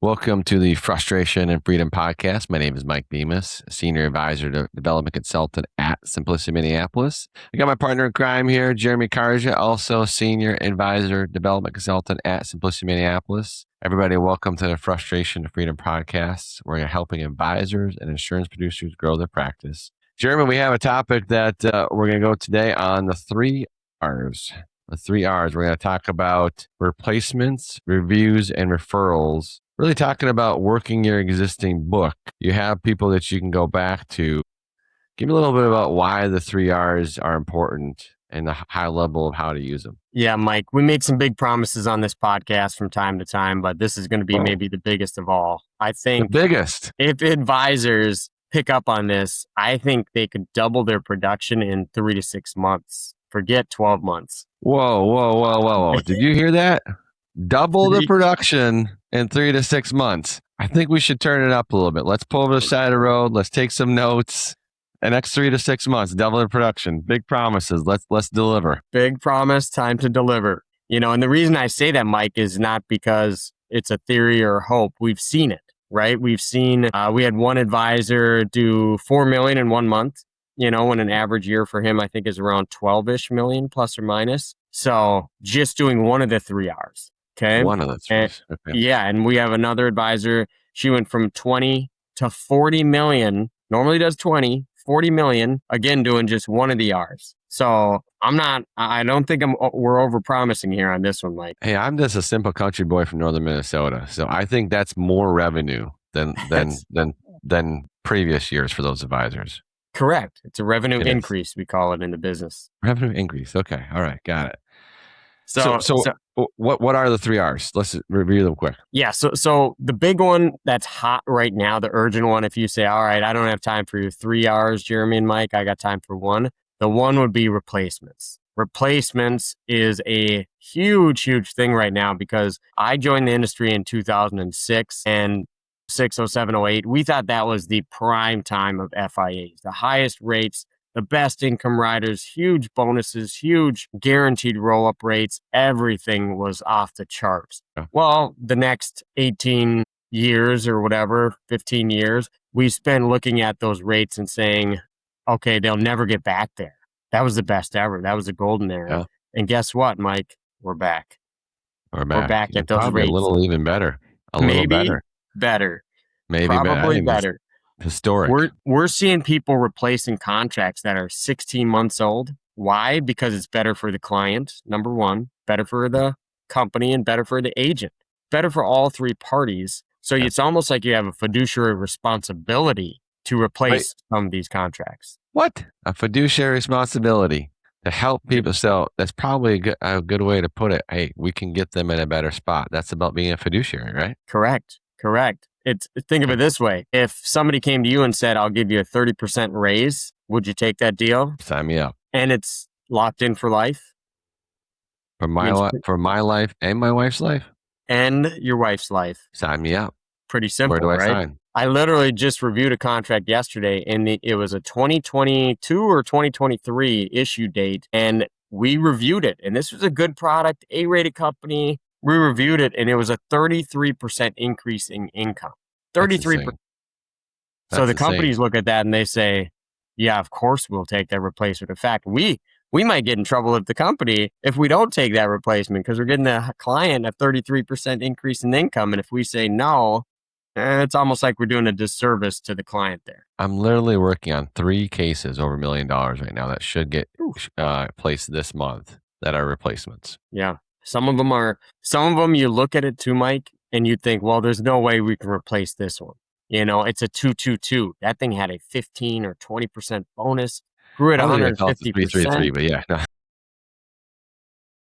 Welcome to the Frustration and Freedom Podcast. My name is Mike Bemis, Senior Advisor to Development Consultant at Simplicity Minneapolis. I got my partner in crime here, Jeremy Karja, also Senior Advisor Development Consultant at Simplicity Minneapolis. Everybody, welcome to the Frustration and Freedom Podcast, where you're helping advisors and insurance producers grow their practice. Jeremy, we have a topic that we're going to go today on the 3 R's. The 3 R's. We're going to talk about replacements, reviews, and referrals. Really talking about working your existing book. You have people that you can go back to. Give me a little bit about why the 3 R's are important and the high level of how to use them. Yeah, Mike, we make some big promises on this podcast from time to time, but this is going to be maybe the biggest of all. I think the biggest. If advisors pick up on this, I think they could double their production in 3 to 6 months. Forget 12 months. Whoa. Did you hear that? Double the production in 3 to 6 months. I think we should turn it up a little bit. Let's pull over the side of the road. Let's take some notes. The next 3 to 6 months, double the production. Big promises. Let's deliver. Big promise, time to deliver. And the reason I say that, Mike, is not because it's a theory or hope. We've seen it, right? We've seen, we had one advisor do $4 million in 1 month. When an average year for him, I think, is around 12-ish million, plus or minus. So just doing one of the 3 R's. Okay. One of the 3. Okay. Yeah. And we have another advisor. She went from 20 to 40 million, normally does 20, 40 million, again, doing just one of the R's. So I don't think we're over promising here on this one, Mike. Hey, I'm just a simple country boy from northern Minnesota. So I think that's more revenue than previous years for those advisors. Correct. It's a revenue increase, we call it in the business. Revenue increase. Okay. All right. Got it. So what are the 3 R's? Let's review them quick. Yeah. So the big one that's hot right now, the urgent one, if you say, all right, I don't have time for your 3 R's, Jeremy and Mike, I got time for one. The one would be replacements. Replacements is a huge thing right now because I joined the industry in 2006 and 07, 08, we thought that was the prime time of FIAs, the highest rates, the best income riders, huge bonuses, huge guaranteed roll-up rates. Everything was off the charts. Yeah. Well, the next 18 years or whatever, 15 years, we spent looking at those rates and saying, okay, they'll never get back there. That was the best ever. That was the golden era. Yeah. And guess what, Mike? We're back. We're back at those rates. A little even better. Better. Maybe probably better. Historic. We're seeing people replacing contracts that are 16 months old. Why? Because it's better for the client, number one, better for the company, and better for the agent. Better for all 3 parties. So It's almost like you have a fiduciary responsibility to replace some of these contracts. What? A fiduciary responsibility to help people. So that's probably a good way to put it. Hey, we can get them in a better spot. That's about being a fiduciary, right? Correct. Think of it this way. If somebody came to you and said, I'll give you a 30% raise, would you take that deal? Sign me up. And it's locked in for life? For my life and my wife's life? And your wife's life. Sign me up. Pretty simple, Where do I right? sign? I literally just reviewed a contract yesterday, and it was a 2022 or 2023 issue date, and we reviewed it. And this was a good product, A-rated company. We reviewed it, and it was a 33% increase in income. 33%. So the companies look at that and they say, yeah, of course we'll take that replacement. In fact, we might get in trouble at the company if we don't take that replacement because we're getting the client a 33% increase in income. And if we say no, it's almost like we're doing a disservice to the client there. I'm literally working on 3 cases over $1 million right now that should get placed this month that are replacements. Yeah. Some of them you look at it too, Mike, and you think, well, there's no way we can replace this one. It's a 222. That thing had a 15 or 20% bonus, grew at 150%. But yeah. No.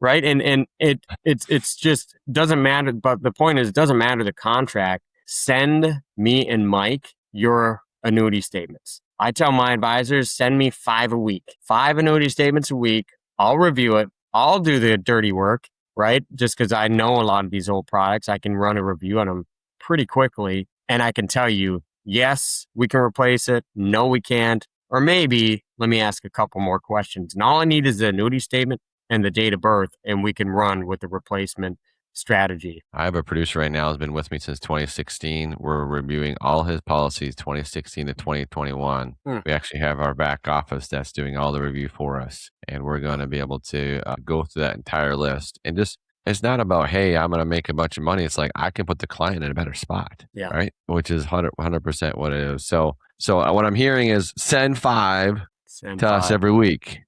Right. And it's just doesn't matter. But the point is, it doesn't matter the contract. Send me and Mike your annuity statements. I tell my advisors, send me 5 a week, 5 annuity statements a week. I'll review it. I'll do the dirty work. Right? Just because I know a lot of these old products, I can run a review on them pretty quickly. And I can tell you, yes, we can replace it. No, we can't. Or maybe, let me ask a couple more questions. And all I need is the annuity statement and the date of birth, and we can run with the replacement strategy. I have a producer right now who's been with me since 2016. We're reviewing all his policies 2016 to 2021. We actually have our back office that's doing all the review for us, and we're going to be able to go through that entire list. And just, it's not about, hey, I'm going to make a bunch of money. It's like I can put the client in a better spot, Yeah. right? Which is 100% what it is. So what I'm hearing is send five to us every week.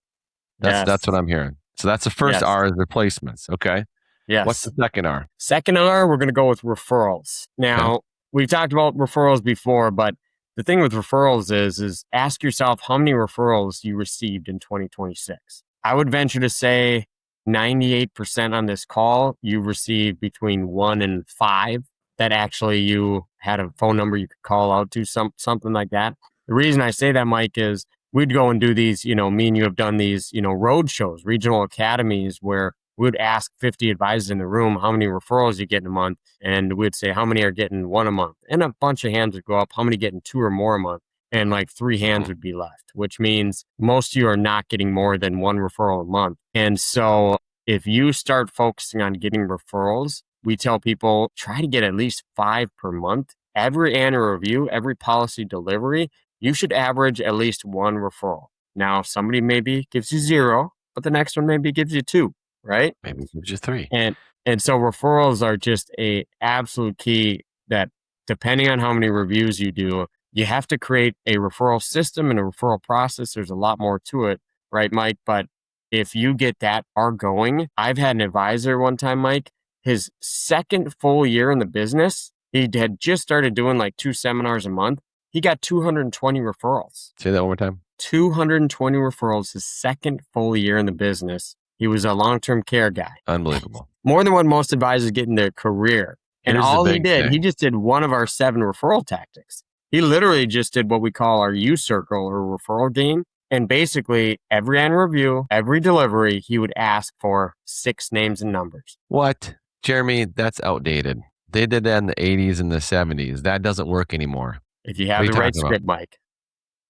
That's what I'm hearing. So that's the first R is replacements. Okay. Yes. What's the second R? Second R, we're going to go with referrals. Now, we've talked about referrals before, but the thing with referrals is ask yourself how many referrals you received in 2026. I would venture to say 98% on this call, you received between 1 and 5 that actually you had a phone number you could call out to, something like that. The reason I say that, Mike, is we'd go and do these, me and you have done these, road shows, regional academies where we'd ask 50 advisors in the room how many referrals you get in a month. And we'd say, how many are getting 1 a month? And a bunch of hands would go up. How many getting 2 or more a month? And like 3 hands would be left, which means most of you are not getting more than 1 referral a month. And so if you start focusing on getting referrals, we tell people try to get at least 5 per month. Every annual review, every policy delivery, you should average at least 1 referral. Now, somebody maybe gives you 0, but the next one maybe gives you 2. Right? Maybe it gives you 3. And so referrals are just a absolute key that depending on how many reviews you do, you have to create a referral system and a referral process. There's a lot more to it, right, Mike? But if you get that R going, I've had an advisor one time, Mike, his second full year in the business, he had just started doing like 2 seminars a month. He got 220 referrals. Say that one more time. 220 referrals his second full year in the business. He was a long-term care guy. Unbelievable. More than what most advisors get in their career. And all he did, he just did one of our 7 referral tactics. He literally just did what we call our U circle or referral game. And basically, every annual review, every delivery, he would ask for 6 names and numbers. What? Jeremy, that's outdated. They did that in the 80s and the 70s. That doesn't work anymore. If you have the right script, Mike,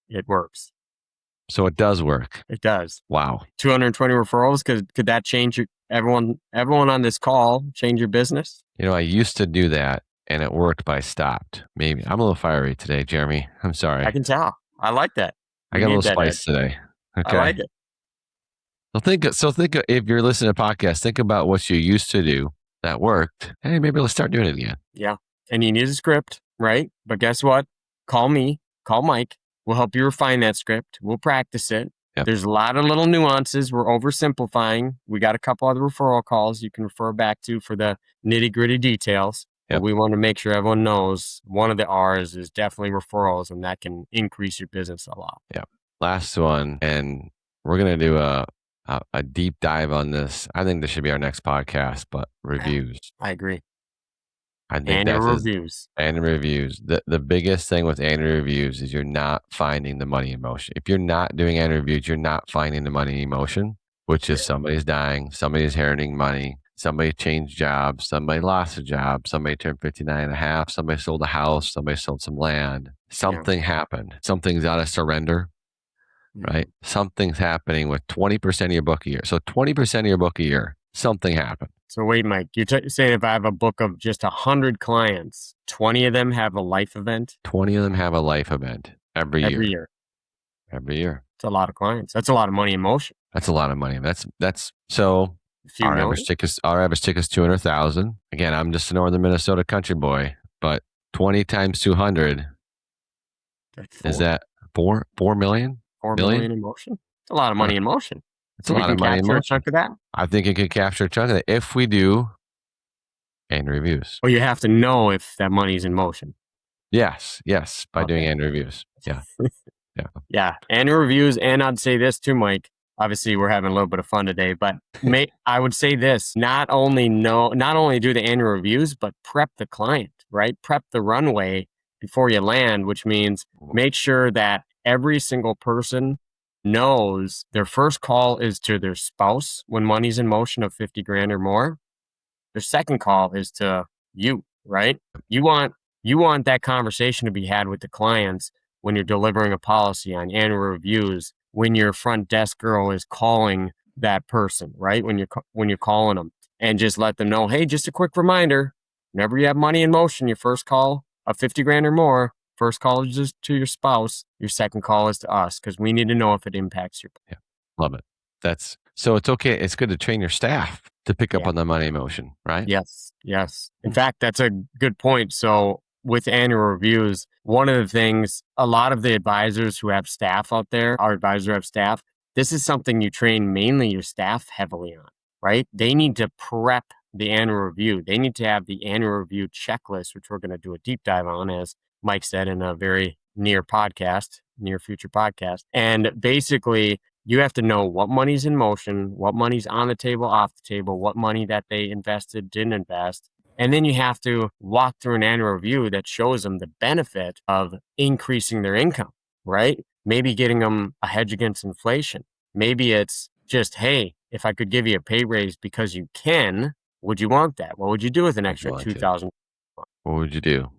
it works. So it does work. It does. Wow. 220 referrals. Could that change everyone on this call, change your business? I used to do that and it worked, but I stopped. Maybe. I'm a little fiery today, Jeremy. I'm sorry. I can tell. I like that. I got a little spice today. Okay. I like it. So think if you're listening to podcasts, think about what you used to do that worked. Hey, maybe let's start doing it again. Yeah. And you need a script, right? But guess what? Call me, call Mike. We'll help you refine that script. We'll practice it. Yep. There's a lot of little nuances. We're oversimplifying. We got a couple other referral calls you can refer back to for the nitty gritty details. Yep. But we want to make sure everyone knows one of the R's is definitely referrals, and that can increase your business a lot. Yeah. Last one, and we're going to do a deep dive on this. I think this should be our next podcast, but reviews. I agree. I think annual reviews. Annual reviews. The biggest thing with annual reviews is you're not finding the money in motion. If you're not doing annual reviews, you're not finding the money in motion, which is somebody's dying, somebody's inheriting money, somebody changed jobs, somebody lost a job, somebody turned 59 and a half, somebody sold a house, somebody sold some land. Something happened. Something's out of surrender, right? Something's happening with 20% of your book a year. So 20% of your book a year, something happened. So wait, Mike, you're saying if I have a book of just 100 clients, 20 of them have a life event? 20 of them have a life event every year. Every year. It's a lot of clients. That's a lot of money in motion. That's a lot of money. That's so our average ticket is 200,000. Again, I'm just a northern Minnesota country boy, but 20 times 200 is that 4 million? 4 million in motion? It's a lot of money in motion. It's a lot of money in motion. A chunk of that? I think it could capture a chunk of that if we do annual reviews. Well, you have to know if that money's in motion. Yes, by doing annual reviews. Yeah. Yeah, annual reviews. And I'd say this too, Mike. Obviously, we're having a little bit of fun today, but I would say this: not only do the annual reviews, but prep the client, right? Prep the runway before you land, which means make sure that every single person knows their first call is to their spouse when money's in motion of 50 grand or more. Their second call is to you, right? You want that conversation to be had with the clients when you're delivering a policy on annual reviews, when your front desk girl is calling that person, right? When you're calling them. and just let them know, hey, just a quick reminder, whenever you have money in motion, your first call of 50 grand or more, first call is just to your spouse, your second call is to us, because we need to know if it impacts your. Yeah. Love it. So it's okay. It's good to train your staff to pick up Yeah. on the money in motion, right? Yes. In fact, that's a good point. So with annual reviews, one of the things, a lot of the advisors who have staff out there, our advisors have staff, this is something you train mainly your staff heavily on, right? They need to prep the annual review. They need to have the annual review checklist, which we're going to do a deep dive on, as Mike said, in a very near future podcast. And basically, you have to know what money's in motion, what money's on the table, off the table, what money that they invested, didn't invest. And then you have to walk through an annual review that shows them the benefit of increasing their income, right? Maybe getting them a hedge against inflation. Maybe it's just, hey, if I could give you a pay raise because you can, would you want that? What would you do with an extra $2,000? What would you do?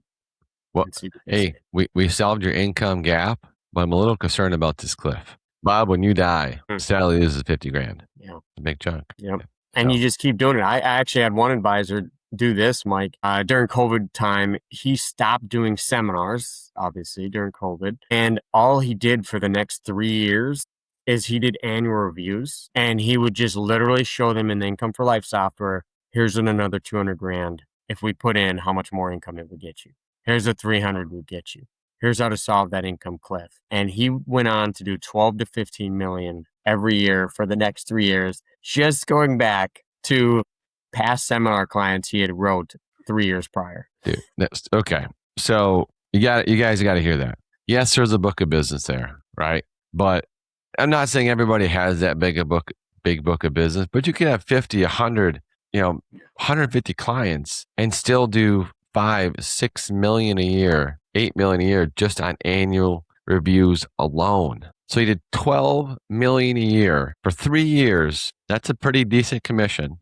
Well, And see what they hey, say. we solved your income gap, but I'm a little concerned about this cliff. Bob, when you die, sadly, this is 50 grand. Yeah. A big chunk. Yep. And you just keep doing it. I actually had one advisor do this, Mike. During COVID time, he stopped doing seminars, obviously, during COVID. And all he did for the next 3 years is he did annual reviews, and he would just literally show them in the Income for Life software, here's another 200 grand. If we put in how much more income it would get you. Here's a 300 would get you. Here's how to solve that income cliff. And he went on to do 12 to 15 million every year for the next 3 years, just going back to past seminar clients he had wrote 3 years prior. Dude, okay. So you guys got to hear that. Yes, there's a book of business there, right? But I'm not saying everybody has that big book of business, but you can have 50, 100, 150 clients and still do 5, 6 million a year, 8 million a year just on annual reviews alone. So you did 12 million a year for 3 years. That's a pretty decent commission.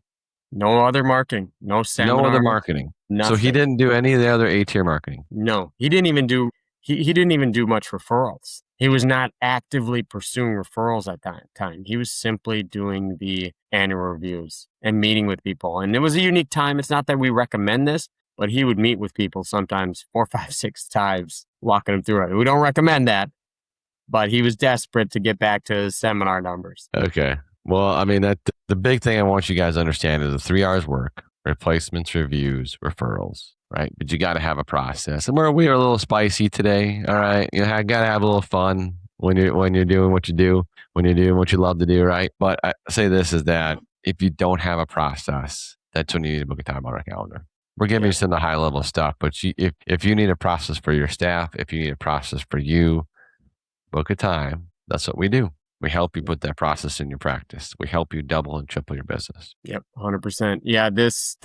No other marketing, no seminar, no other marketing. Nothing. So he didn't do any of the other A-tier marketing. No, he didn't even do. He didn't even do much referrals. He was not actively pursuing referrals at that time. He was simply doing the annual reviews and meeting with people. And it was a unique time. It's not that we recommend this, but he would meet with people sometimes 4, 5, 6 times, walking them through it. We don't recommend that, but he was desperate to get back to his seminar numbers. Okay. Well, I mean, the big thing I want you guys to understand is the 3 R's work: replacements, reviews, referrals, right? But you got to have a process. And we are a little spicy today, all right? You got to have a little fun when you're doing what you do, when you're doing what you love to do, right? But I say this is that if you don't have a process, that's when you need to book a time on our calendar. We're giving you some of the high level stuff, but if you need a process for your staff, if you need a process for you, book a time. That's what we do. We help you put that process in your practice. We help you double and triple your business. Yep, 100%. Yeah, this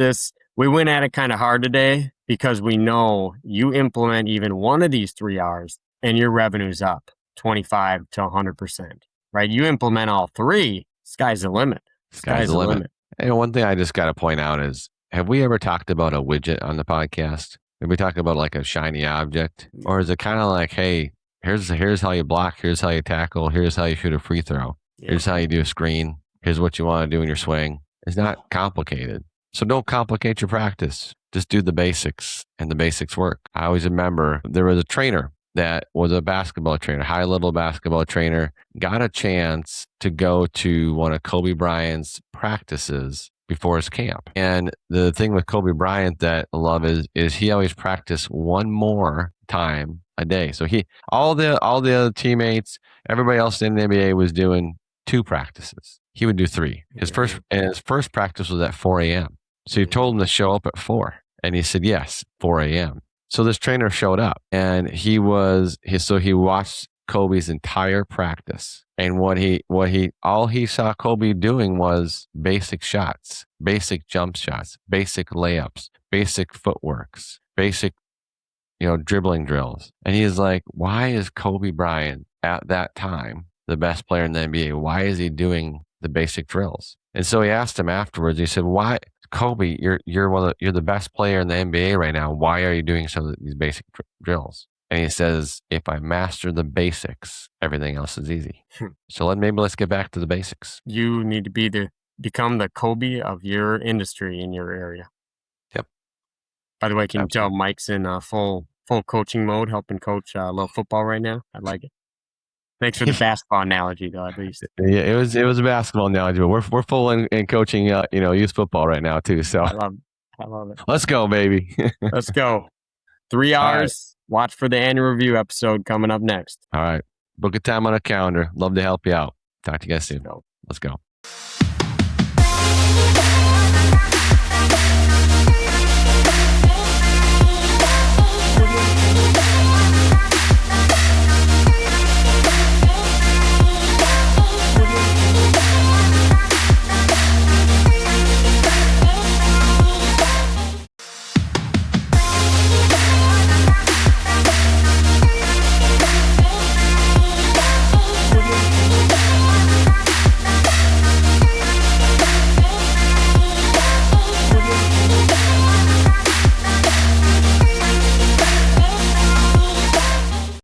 we went at it kind of hard today because we know you implement even one of these 3 R's and your revenue's up 25 to 100%, right? You implement all 3, sky's the limit. Sky's the limit. And one thing I just got to point out is, have we ever talked about a widget on the podcast? Have we talked about like a shiny object? Or is it kind of like, hey, here's how you block, here's how you tackle, here's how you shoot a free throw, here's how you do a screen, here's what you want to do in your swing. It's not complicated. So don't complicate your practice. Just do the basics, and the basics work. I always remember there was a trainer that was a basketball trainer, high-level basketball trainer, got a chance to go to one of Kobe Bryant's practices before his camp. And the thing with Kobe Bryant that I love is he always practiced one more time a day. So all the other teammates, everybody else in the NBA was doing 2 practices. He would do 3. His first practice was at 4 a.m. So he told him to show up at 4, and he said yes, 4 a.m. So this trainer showed up, and he watched Kobe's entire practice, and all he saw Kobe doing was basic shots, basic jump shots, basic layups, basic footworks, basic dribbling drills. And he's like, why is Kobe Bryant at that time the best player in the NBA? Why is he doing the basic drills? And so he asked him afterwards, he said, why, Kobe, you're the best player in the NBA right now. Why are you doing some of these basic drills? And he says, if I master the basics, everything else is easy. So let's get back to the basics. You need to be the become the Kobe of your industry in your area. Yep. By the way, can you tell Absolutely. Mike's in full coaching mode, helping coach a little football right now? I like it. Thanks for the basketball analogy, though. At least Yeah, it was a basketball analogy, but we're full in coaching, youth football right now too. So I love it. let's go, baby. Let's go. 3 All right, hours. Watch for the annual review episode coming up next. all right. Book a time on a calendar. Love to help you out. Talk to you guys Let's soon. go. Let's go.